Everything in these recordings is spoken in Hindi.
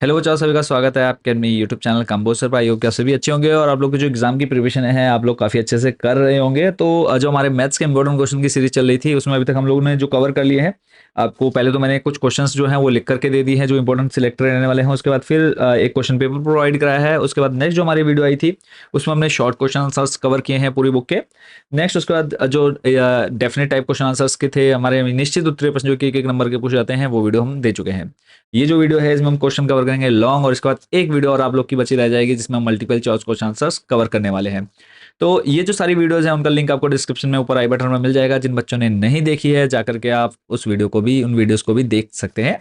हेलो बच्चों, सभी का स्वागत है आपके अपने यूट्यूब चैनल कंबोसर पर। आई होप कि आप सभी अच्छे होंगे और आप लोग की जो एग्जाम की प्रिपरेशन है आप लोग काफ़ी अच्छे से कर रहे होंगे। तो जो हमारे मैथ्स के इंपॉर्टेंट क्वेश्चन की सीरीज चल रही थी उसमें अभी तक हम लोगों ने जो कवर कर लिए हैं, आपको पहले तो मैंने कुछ क्वेश्चंस जो हैं वो लिख करके दे दी है जो इंपॉर्टेंट सिलेक्ट रहने वाले हैं। उसके बाद फिर एक क्वेश्चन पेपर प्रोवाइड कराया है। उसके बाद नेक्स्ट जो हमारी वीडियो आई थी उसमें हमने शॉर्ट क्वेश्चन आंसर्स कवर किए हैं पूरी बुक के। नेक्स्ट उसके बाद जो डेफिनेट टाइप क्वेश्चन आंसर्स के थे हमारे निश्चित उत्तरीय प्रश्न जो कि एक नंबर के पूछे जाते हैं वो वीडियो हम दे चुके हैं। ये जो वीडियो है इसमें हम क्वेश्चन कवर करेंगे लॉन्ग, और इसके बाद एक वीडियो और आप लोग की बची रह जाएगी जिसमें हम multiple choice question answers cover करने वाले हैं। तो ये जो सारी वीडियोस हैं उनका लिंक आपको डिस्क्रिप्शन में ऊपर आई बटन में मिल जाएगा। जिन बच्चों ने नहीं देखी है जाकर के आप उस वीडियो को भी, उन वीडियोस को भी देख सकते हैं।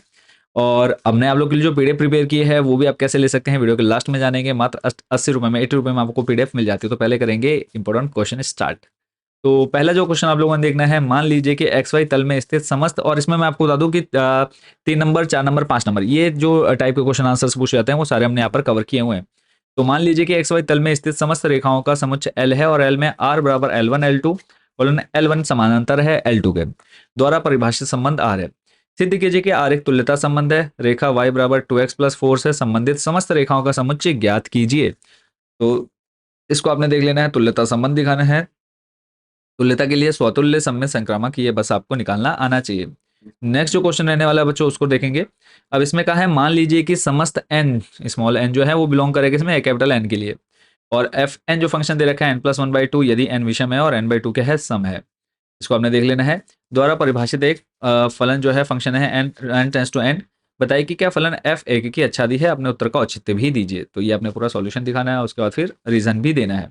और हमने आप लोग के लिए जो पीडीएफ प्रिपेयर की है वो भी आप कैसे ले सकते हैं वीडियो के लास्ट में जानेंगे। मात्र 80 रुपये में, 80 रुपये में आपको पीडीएफ मिल जाती है। तो पहले करेंगे इंपॉर्टेंट क्वेश्चन स्टार्ट। तो पहला जो क्वेश्चन आप लोगों ने देखना है, मान लीजिए कि एक्स वाई तल में स्थित समस्त, और इसमें मैं आपको बता दूं कि 3 नंबर, 4 नंबर, 5 नंबर, ये जो टाइप के क्वेश्चन आंसर्स पूछे जाते हैं वो सारे हमने यहाँ पर कवर किए हुए हैं। तो मान लीजिए कि एक्स वाई तल में स्थित समस्त रेखाओं का समुच्चय एल है और एल में आर बराबर L one L two, L one समानांतर है एल टू के, द्वारा परिभाषित संबंध आर है। सिद्ध कीजिए कि आर एक तुल्यता संबंध है। रेखा y बराबर 2x+4 से संबंधित समस्त रेखाओं का समुच्चय ज्ञात कीजिए। तो इसको आपने देख लेना है, तुल्यता संबंध दिखाना है। तुल्यता के लिए स्वतुल्य सममित संक्रामक ये बस आपको निकालना आना चाहिए। नेक्स्ट जो क्वेश्चन रहने वाला है बच्चों उसको देखेंगे। अब इसमें कहा है मान लीजिए कि समस्त एन, स्मॉल एन जो है वो बिलोंग करेगा इसमें कैपिटल एन के लिए, और एफ एन जो फंक्शन दे रखा है n+1/2 यदि एन विषम है और n/2 के है सम है। इसको आपने देख लेना है। द्वारा परिभाषित एक फलन जो है फंक्शन है एन टेंस टू एन, बताइए कि क्या फलन एफ एक की अच्छादी है। अपने उत्तर का औचित्य भी दीजिए। तो ये आपने पूरा सॉल्यूशन दिखाना है, उसके बाद फिर रीजन भी देना है।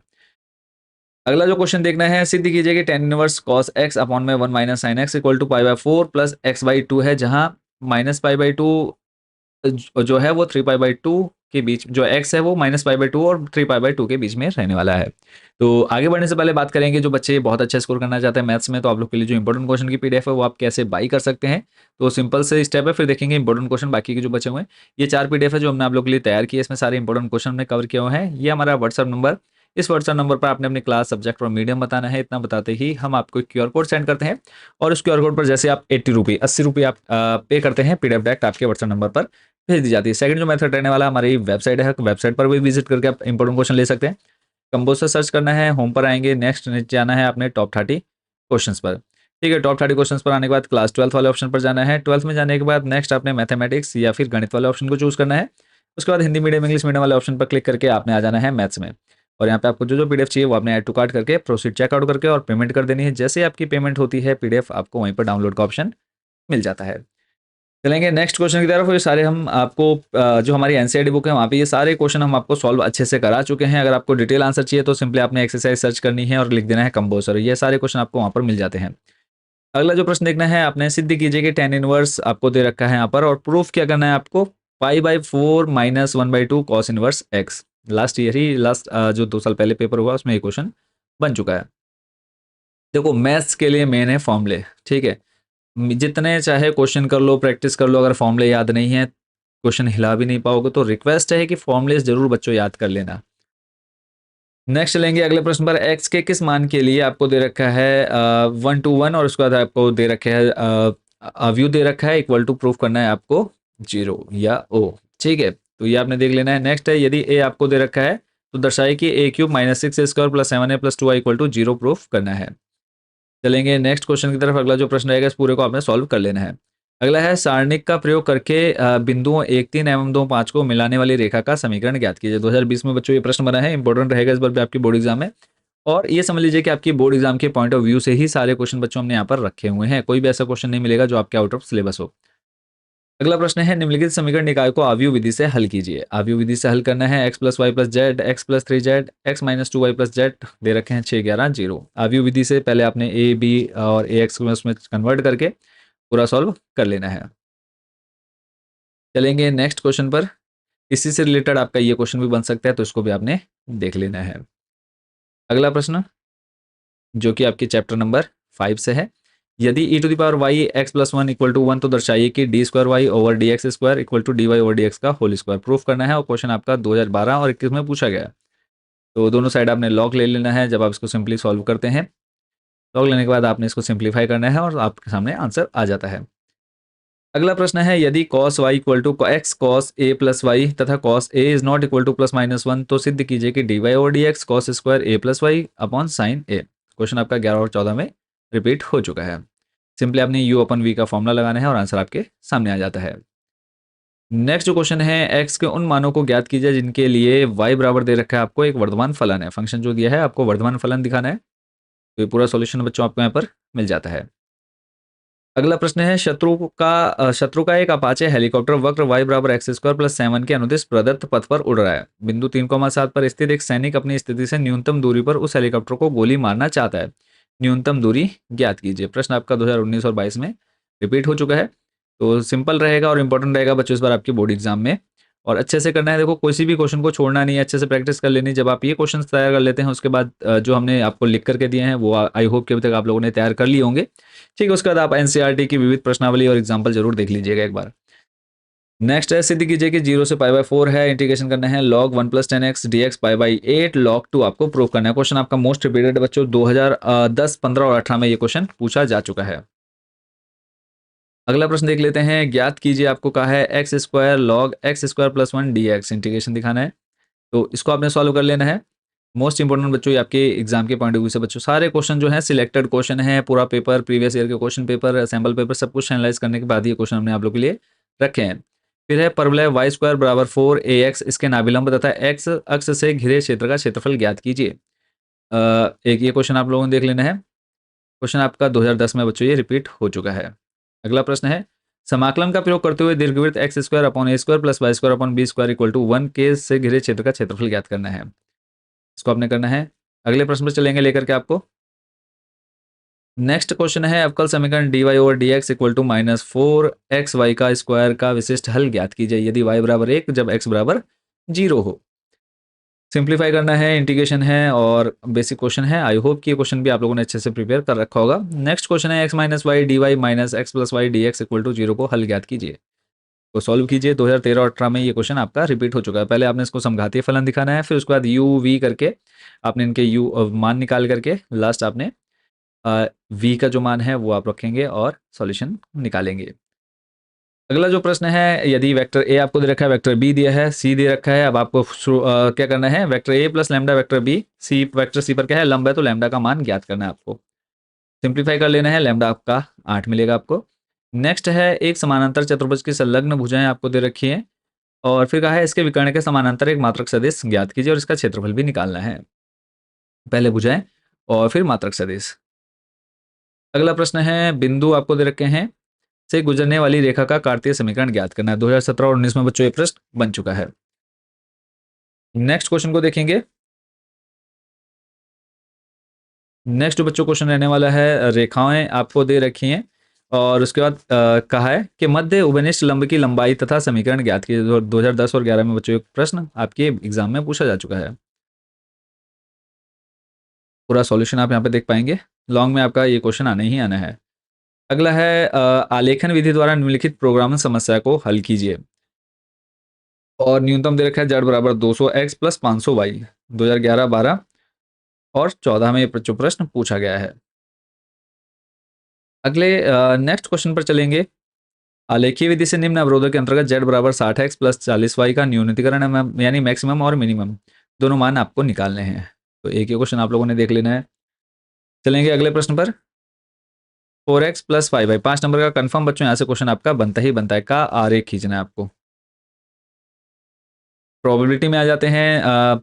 अगला जो क्वेश्चन देखना है, सिद्ध कीजिए कि tan inverse cos x upon में 1 minus sine X equal to π/4 plus x/2 है, जहां माइनस π/2 जो है वो 3π/2 के बीच, जो x है वो -π/2 और 3π/2 के बीच में रहने वाला है। तो आगे बढ़ने से पहले बात करेंगे जो बच्चे बहुत अच्छा स्कोर करना चाहते हैं मैथ्स में, तो आप लोग के लिए जो इंपॉर्टेंट क्वेश्चन की पीडीएफ है वो आप कैसे बाई कर सकते हैं। तो सिंपल से स्टेप है, फिर देखेंगे इंपॉर्टेंट क्वेश्चन बाकी के जो बचे हुए हैं। ये 4 पीडीएफ है जो हमने आप लोग के लिए तैयार की है, इसमें सारे इंपॉर्टेंट क्वेश्चन हमने कवर किए हुए हैं। ये हमारा व्हाट्सअप नंबर, इस व्हाट्सएप नंबर पर आपने अपनी क्लास, सब्जेक्ट और मीडियम बताना है। इतना बताते ही हम आपको एक क्यूआर कोड सेंड करते हैं, और उस क्यूआर कोड पर जैसे आप 80 रुपये आप पे करते हैं, पीडीएफ डायरेक्ट आपके व्हाट्सएप नंबर पर भेज दी जाती है। सेकंड जो मेथड रहने वाला हमारी वेबसाइट है, वेबसाइट पर भी विजिट करके आप इंपॉर्टेंट क्वेश्चन ले सकते हैं। कंपोज से सर्च करना है, होम पर आएंगे, नेक्स्ट नीचे आना है आपने टॉप 30 क्वेश्चंस पर। ठीक है, टॉप 30 क्वेश्चंस पर आने के बाद क्लास 12 वाले ऑप्शन पर जाना है। 12th में जाने के बाद नेक्स्ट आपने मैथमेटिक्स या फिर गणित वाले ऑप्शन को चूज करना है। उसके बाद हिंदी मीडियम, इंग्लिश मीडियम वाले ऑप्शन पर क्लिक करके आपने आ जाना है मैथ्स में। और यहाँ पे आपको जो जो पीडीएफ चाहिए वो आपने ऐड टू कार्ट करके प्रोसीड चेकआउट करके और पेमेंट कर देनी है। जैसे ही आपकी पेमेंट होती है पीडीएफ आपको वहीं पर डाउनलोड का ऑप्शन मिल जाता है। चलेंगे नेक्स्ट क्वेश्चन की तरफ। ये सारे हम आपको जो हमारी एनसीईआरटी बुक है वहाँ पे ये सारे क्वेश्चन हम आपको सॉल्व अच्छे से करा चुके हैं। अगर आपको डिटेल आंसर चाहिए तो सिंपली आपने एक्सरसाइज सर्च करनी है और लिख देना है कंपोजर। ये सारे क्वेश्चन आपको वहाँ पर मिल जाते हैं। अगला जो प्रश्न देखना है, आपने सिद्ध कीजिए कि tan इनवर्स आपको दे रखा है यहाँ पर, और प्रूफ क्या करना है आपको, π/4 - 1/2 cos inverse x। Last year ही, लास्ट जो 2 साल पहले पेपर हुआ उसमें ये क्वेश्चन बन चुका है। देखो मैथ्स के लिए मेन है फॉर्मूले, ठीक है। जितने चाहे क्वेश्चन कर लो, प्रैक्टिस कर लो, अगर फॉर्मूले याद नहीं है क्वेश्चन हिला भी नहीं पाओगे। तो रिक्वेस्ट है कि फॉर्मूले जरूर बच्चों याद कर लेना। नेक्स्ट लेंगे अगले प्रश्न पर, x के किस मान के लिए आपको दे रखा है 1 to 1, और उसके बाद आपको दे रखे है अव्यू दे रखा है, इक्वल टू प्रूफ करना है आपको 0 या o। ठीक है, तो ये आपने देख लेना है। नेक्स्ट है, यदि a आपको दे रखा है तो दर्शाए कि a³ - 6a² + 7a + 2a = 0 proof करना है। चलेंगे नेक्स्ट क्वेश्चन की तरफ। अगला जो प्रश्न रहेगा इस पूरे को आपने सॉल्व कर लेना है। अगला है, सारणिक का प्रयोग करके बिंदुओं 1 3 एवं 2 5 को मिलाने वाली रेखा का समीकरण ज्ञात कीजिए। 2020 में बच्चों ये प्रश्न बना है, इंपॉर्टेंट रहेगा इस बार भी आपकी बोर्ड एग्जाम में। और ये समझ लीजिए कि आपकी बोर्ड एग्जाम के पॉइंट ऑफ व्यू से ही सारे क्वेश्चन बच्चों हमने यहाँ पर रखे हुए हैं। कोई भी ऐसा क्वेश्चन नहीं मिलेगा जो आपके आउट ऑफ सिलेबस हो। अगला प्रश्न है, निम्नलिखित समीकरण निकाय को आव्यूह विधि से हल कीजिए। आव्यूह विधि से हल करना है, x + y + z, x + 3z, x - 2y + z दे रखे हैं 6 11 0। आव्यूह विधि से पहले आपने a b और ax को उसमें कन्वर्ट करके पूरा सॉल्व कर लेना है। चलेंगे नेक्स्ट क्वेश्चन पर। इसी से रिलेटेड आपका ये क्वेश्चन भी बन सकता है, तो इसको भी आपने देख लेना है। अगला प्रश्न जो कि आपके चैप्टर नंबर 5 से है, यदि e⁻y x + 1 = 1 तो दर्शाइए कि d²y/dx² = dy/dx का होल स्क्वायर प्रूफ करना है। और क्वेश्चन आपका 2012 और 21 में पूछा गया है। तो दोनों साइड आपने लॉग ले लेना है। जब आप इसको सिंपली सॉल्व करते हैं, लॉग लेने के बाद आपने इसको सिंप्लीफाई करना है और आपके सामने आंसर आ जाता है। अगला प्रश्न है, यदि cos y equal to x cos a plus y तथा cos a is not equal to plus minus one, तो सिद्ध कीजिए कि dy over dx cos square a plus y upon sine a। Question आपका 11 और 14 में रिपीट हो चुका है। सिंपली आपने u अपन v का फॉर्मूला लगाना है और आंसर आपके सामने आ जाता है। नेक्स्ट जो क्वेश्चन है, x के उन मानों को ज्ञात कीजिए जिनके लिए y बराबर दे रखा है आपको एक वर्धमान फलन है। फंक्शन जो दिया है आपको वर्धमान फलन दिखाना है, तो ये पूरा सॉल्यूशन बच्चों आपको यहाँ पर मिल जाता है। अगला प्रश्न है, शत्रु का एक अपाचे हेलीकॉप्टर वक्र y बराबर एक्स स्क्वायर प्लस 7 के अनुदिश प्रदत्त पथ पर उड़ रहा है। बिंदु 3,7 पर स्थित एक सैनिक अपनी स्थिति से न्यूनतम दूरी पर उस हेलीकॉप्टर को गोली मारना चाहता है। न्यूनतम दूरी ज्ञात कीजिए। प्रश्न आपका 2019 और 22 में रिपीट हो चुका है, तो सिंपल रहेगा और इंपॉर्टेंट रहेगा बच्चों इस बार आपके बोर्ड एग्जाम में। और अच्छे से करना है, देखो किसी भी क्वेश्चन को छोड़ना नहीं है, अच्छे से प्रैक्टिस कर लेनी। जब आप ये क्वेश्चन तैयार कर लेते हैं उसके बाद जो हमने आपको लिख करके दिए हैं वो आई होप कि अभी तक आप लोगों ने तैयार कर लिए होंगे। ठीक है, उसके बाद आप एनसीईआरटी की विविध प्रश्नावली और एग्जाम्पल जरूर देख लीजिएगा एक बार। नेक्स्ट है, सिद्ध कीजिए कि 0 से π/4 है, इंटीग्रेशन करना है log 1 plus 10x dx π/8 log 2 आपको प्रूव करना है। क्वेश्चन आपका मोस्ट रिपीटेड बच्चों 2010, 15 और 18 में ये क्वेश्चन पूछा जा चुका है। अगला प्रश्न देख लेते हैं, ज्ञात कीजिए, आपको कहा है x square log x square plus 1 dx, integration दिखाना है, तो इसको आपने सॉल्व कर लेना है। मोस्ट इंपोर्टेंट बच्चों ये आपके एग्जाम के पॉइंट ऑफ व्यू से बच्चों सारे क्वेश्चन जो है सिलेक्टेड क्वेश्चन है, पूरा पेपर प्रीवियस ईयर के क्वेश्चन पेपर सैम्पल पेपर सब कुछ एनालाइज करने के बाद ये क्वेश्चन हमने आप लोग के लिए रखे हैं। फिर है परवलय वाई स्क्वायर बराबर 4ax, इसके नाभिलंब तथा एक्स अक्ष से घिरे क्षेत्र का क्षेत्रफल ज्ञात कीजिए। एक ये क्वेश्चन आप लोगों ने देख लेना है। क्वेश्चन आपका 2010 में बच्चों ये रिपीट हो चुका है। अगला प्रश्न है, समाकलन का प्रयोग करते हुए दीर्घवृत्त x square upon a square plus y square upon b square equal to 1 के से घिरे क्षेत्र का क्षेत्रफल ज्ञात करना है। इसको आपने करना है। अगले प्रश्न पर चलेंगे लेकर के आपको। नेक्स्ट क्वेश्चन है, अवकल समीकरण dy over dx equal to -4xy का स्क्वायर का विशिष्ट हल ज्ञात कीजिए यदि y बराबर 1 जब x बराबर 0 हो। सिंप्लीफाई करना है, इंटीग्रेशन है और बेसिक क्वेश्चन है। आई होप कि ये क्वेश्चन भी आप लोगों ने अच्छे से प्रिपेयर कर रखा होगा। नेक्स्ट क्वेश्चन है, x minus y d y minus x plus y d x equal to 0 को हल ज्ञात कीजिए। तो सॉल्व कीजिए। 2013 और 18 में ये क्वेश्चन आपका रिपीट हो चुका है। पहले आपने इसको समघातीय फलन दिखाना है, फिर उसके बाद u v करके आपने इनके u मान निकाल करके लास्ट आपने v का जो मान है वो आप रखेंगे और सॉल्यूशन निकालेंगे। अगला जो प्रश्न है, यदि वेक्टर a आपको दे रखा है, वेक्टर b दिया है, c दे रखा है, अब आपको क्या करना है, vector a plus lambda vector b, c vector c पर क्या है लंब है, तो लैम्डा का मान ज्ञात करना है आपको। सिंप्लीफाई कर लेना है, लैम्डा आपका 8 मिलेगा आपको। नेक्स्ट है, एक समानांतर चतुर्भुज की संलग्न भुजाएं आपको दे रखी है और फिर कहा है इसके विकर्ण के समानांतर एक मात्रक सदिश ज्ञात कीजिए और इसका क्षेत्रफल भी निकालना है। पहले भुजाएं और फिर मात्रक सदिश। अगला प्रश्न है, बिंदु आपको दे रखे हैं से गुजरने वाली रेखा का कार्तीय समीकरण ज्ञात करना है। 2017 और 19 में बच्चों ये प्रश्न बन चुका है। नेक्स्ट क्वेश्चन को देखेंगे। नेक्स्ट बच्चों क्वेश्चन रहने वाला है, रेखाएं आपको दे रखी हैं और उसके बाद कहा है कि मध्य उभयनिष्ठ लंब की लंबाई तथा समीकरण ज्ञात कीजिए। 2010 और 11 में बच्चों एक प्रश्न आपके एग्जाम में पूछा जा चुका है। पूरा सॉल्यूशन आप यहाँ पे देख पाएंगे। लॉन्ग में आपका ये क्वेश्चन आने ही आना है। अगला है, आलेखन विधि द्वारा निम्नलिखित प्रोग्राम समस्या को हल कीजिए और न्यूनतम दे रखा है z बराबर 200x प्लस 500y। 2011, 12 और 14 में ये प्रश्न पूछा गया है। अगले नेक्स्ट क्वेश्चन पर चलेंगे। आलेखीय विधि से निम्न अवरोधों के अंतर्गत z बराबर 60x प्लस 40y का न्यूनतीकरण यानी मैक्सिमम और मिनिमम दोनों मान आपको निकालने हैं। तो एक ही क्वेश्चन आप लोगों ने देख लेना है। चलेंगे अगले प्रश्न पर। 4x प्लस 5y 5 नंबर का कंफर्म बच्चों यहाँ से क्वेश्चन आपका बनता ही बनता है। का आरेख खींचना है आपको। प्रोबेबिलिटी में आ जाते हैं।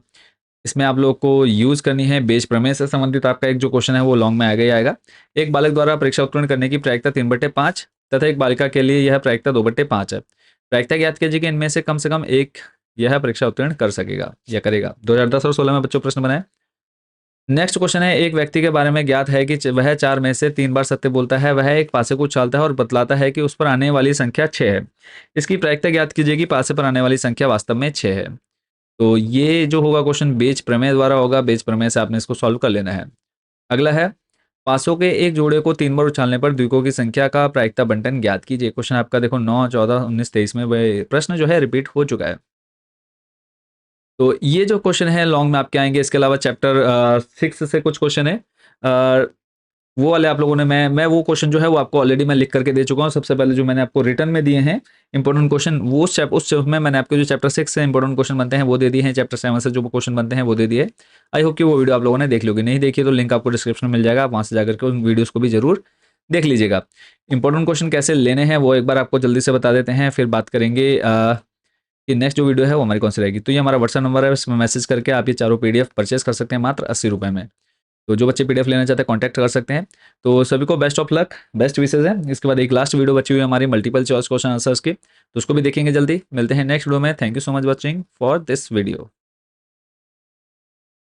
इसमें आप लोग को यूज करनी है बेज प्रमेय से संबंधित आपका एक जो क्वेश्चन है वो लॉन्ग में आएगा ही आएगा। एक बालक द्वारा परीक्षा उत्तीर्ण करने की प्रायिकता 3/5 तथा एक बालिका के लिए यह प्रायिकता 2/5 है। प्रायिकता ज्ञात कीजिए कि इनमें से कम एक यह परीक्षा उत्तीर्ण कर सकेगा या करेगा। 2010 और 16 में बच्चों प्रश्न बनाए। नेक्स्ट क्वेश्चन है, एक व्यक्ति के बारे में ज्ञात है कि वह 4 में से 3 बार सत्य बोलता है। वह एक पासे को उछालता है और बतलाता है कि उस पर आने वाली संख्या 6 है। इसकी प्रायिकता ज्ञात कीजिए कि पासे पर आने वाली संख्या वास्तव में 6 है। तो ये जो होगा क्वेश्चन बेज प्रमेय द्वारा होगा। बेज प्रमेय से आपने इसको सॉल्व कर लेना है। अगला है, पासों के एक जोड़े को 3 बार उछालने पर द्विकों की संख्या का प्रायिकता बंटन ज्ञात कीजिए। क्वेश्चन आपका देखो 9, 14, 19, 23 में वह प्रश्न जो है रिपीट हो चुका है। तो ये जो क्वेश्चन है लॉन्ग में आपके आएंगे। इसके अलावा चैप्टर 6 से कुछ क्वेश्चन है। वो वाले आप लोगों ने मैं वो क्वेश्चन जो है वो आपको ऑलरेडी मैं लिख करके दे चुका हूँ। सबसे पहले जो मैंने आपको रिटर्न में दिए हैं इंपॉर्टेंट क्वेश्चन, वो उस में मैंने आपके जो चैप्टर 6 से इंपॉर्टेंट क्वेश्चन बनते हैं वो दे दिए हैं, चैप्टर 7 से जो क्वेश्चन बनते हैं वो दे दिए। आई होप कि वो वीडियो आप लोगों ने देख लोगे, नहीं देखिए तो लिंक आपको डिस्क्रिप्शन में मिल जाएगा, आप वहाँ से जाकर के उन वीडियोज़ को भी जरूर देख लीजिएगा। इंपॉर्टेंट क्वेश्चन कैसे लेने हैं वो एक बार आपको जल्दी से बता देते हैं, फिर बात करेंगे कि नेक्स्ट जो वीडियो है वो हमारी कौन सी रहेगी। तो ये हमारा व्हाट्सएप नंबर है, इसमें मैसेज करके आप ये चारों पीडीएफ परचेज कर सकते हैं मात्र 80 रुपये में। तो जो बच्चे पीडीएफ लेना चाहते हैं कॉन्टैक्ट कर सकते हैं। तो सभी को best of luck, best wishes है। इसके बाद एक लास्ट वीडियो बची हुई है हमारी मल्टीपल चॉइस क्वेश्चन आंसर्स की, तो उसको भी देखेंगे जल्दी। मिलते हैं नेक्स्ट वीडियो में। Thank you so much watching for this video.